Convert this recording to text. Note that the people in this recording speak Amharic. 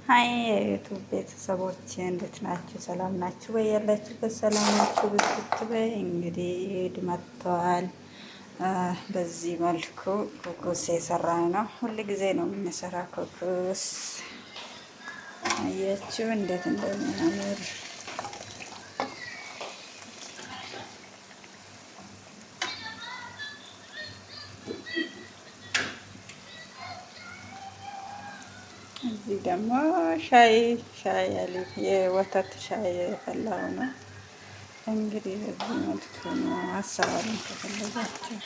ሀይ የዩቱብ ቤተሰቦች እንዴት ናችሁ? ሰላም ናችሁ ወይ? ያላችሁበት ሰላም ናችሁ? ብትት በይ እንግዲህ ኢድ መጥተዋል። በዚህ መልኩ ኩኩስ የሰራ ነው። ሁል ጊዜ ነው የምንሰራ ኩኩስ። አያችሁ እንዴት እንደሚያምር እዚህ ደግሞ ሻይ የወተት ሻይ የፈላው ነው። እንግዲህ በዚህ መልኩ ነው። አሰራሩን ከፈለጋችሁ